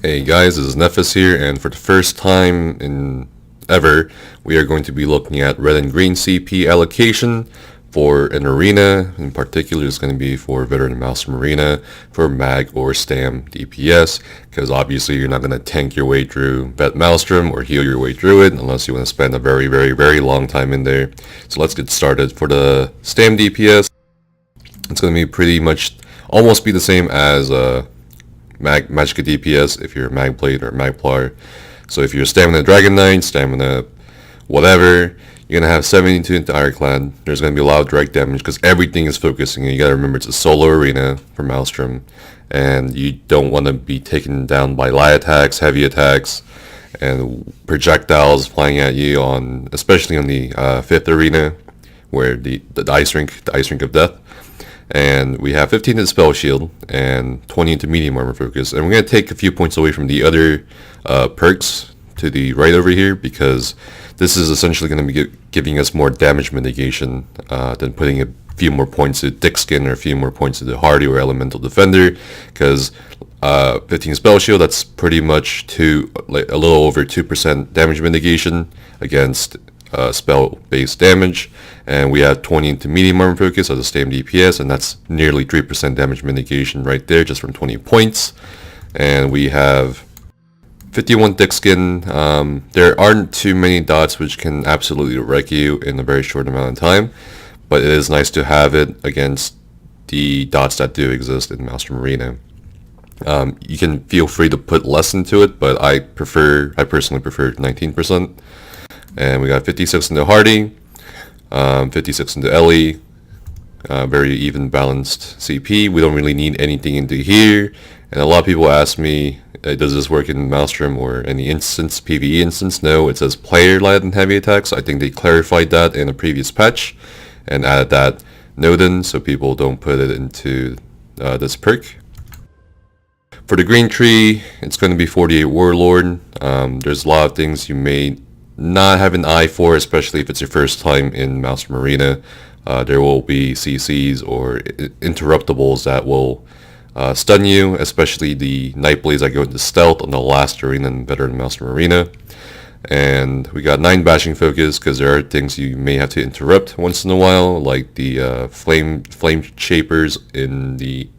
Hey guys, this is Nephis here, and for the first time in ever, we are going to be looking at red and green CP allocation for an arena. In particular, it's going to be for Veteran Maelstrom Arena, for Mag or Stam DPS, because obviously you're not going to tank your way through Vet Maelstrom or heal your way through it unless you want to spend a very long time in there. So let's get started. For the Stam DPS, it's going to be pretty much almost be the same as Magicka DPS if you're Magblade or Magplar. So if you're Stamina Dragon Knight, Stamina whatever, you're going to have 72 into Ironclad. There's going to be a lot of direct damage because everything is focusing. You got to remember it's a solo arena for Maelstrom, and you don't want to be taken down by light attacks, heavy attacks, and projectiles flying at you on, especially on the 5th arena, where the ice rink of death. And we have 15 into Spell Shield and 20 into Medium Armor Focus. And we're going to take a few points away from the other perks to the right over here, because this is essentially going to be giving us more damage mitigation than putting a few more points to Thick Skin or a few more points to the Hardy or Elemental Defender, because 15 Spell Shield, that's pretty much a little over 2% damage mitigation against spell-based damage, and we have 20 into Medium Armor Focus as a Stam DPS, and that's nearly 3% damage mitigation right there just from 20 points. And we have 51 Thick Skin. There aren't too many dots which can absolutely wreck you in a very short amount of time, but it is nice to have it against the dots that do exist in Maelstrom Arena. You can feel free to put less into it, but I personally prefer 19%. And we got 56 into Hardy, 56 into Ellie, very even balanced CP. We don't really need anything into here. And a lot of people ask me, does this work in Maelstrom or any instance, PvE instance? No, it says player-led and heavy attacks. I think they clarified that in a previous patch and added that note in so people don't put it into this perk. For the green tree, it's going to be 48 Warlord. There's a lot of things you may not have an eye for, especially if it's your first time in Maelstrom Arena. There will be CCs or interruptibles that will stun you, especially the Nightblades that go into stealth on the last arena in Veteran Maelstrom Arena. And we got 9 bashing focus because there are things you may have to interrupt once in a while, like the flame shapers in the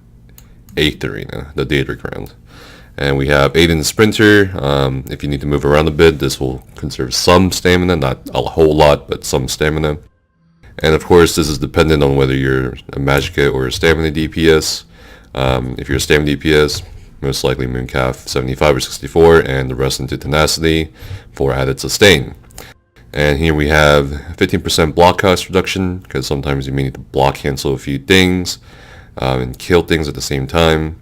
8th arena, the Daedric round. And we have 8 in the Sprinter. If you need to move around a bit, this will conserve some stamina, not a whole lot, but some stamina. And of course, this is dependent on whether you're a Magicka or a Stamina DPS. If you're a Stamina DPS, most likely Mooncalf 75 or 64, and the rest into Tenacity for added sustain. And here we have 15% block cost reduction, because sometimes you may need to block cancel a few things and kill things at the same time.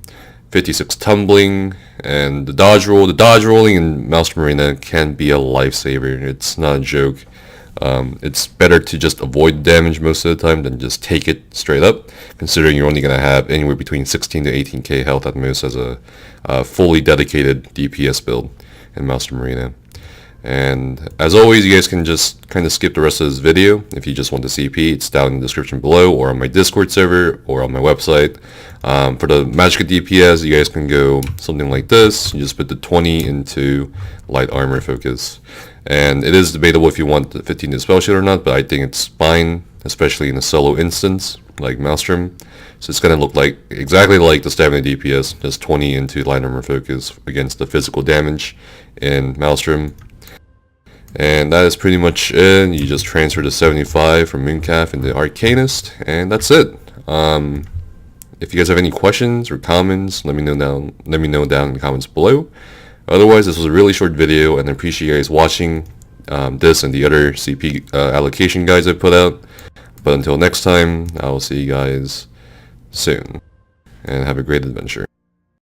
56 Tumbling, and the dodge rolling in Maelstrom Arena can be a lifesaver. It's not a joke. It's better to just avoid damage most of the time than just take it straight up, considering you're only going to have anywhere between 16 to 18k health at most as a fully dedicated DPS build in Maelstrom Arena. And as always, you guys can just kind of skip the rest of this video. If you just want the CP, it's down in the description below, or on my Discord server, or on my website. For the Magicka DPS, you guys can go something like this. You just put the 20 into light armor focus. And it is debatable if you want the 15 to spell shield or not, but I think it's fine, especially in a solo instance like Maelstrom. So it's going to look like exactly like the Stamina DPS, just 20 into light armor focus against the physical damage in Maelstrom. And that is pretty much it. You just transfer to 75 from Mooncalf into Arcanist, and that's it. If you guys have any questions or comments, let me know down in the comments below. Otherwise, this was a really short video, and I appreciate you guys watching this and the other CP allocation guides I put out. But until next time, I will see you guys soon, and have a great adventure.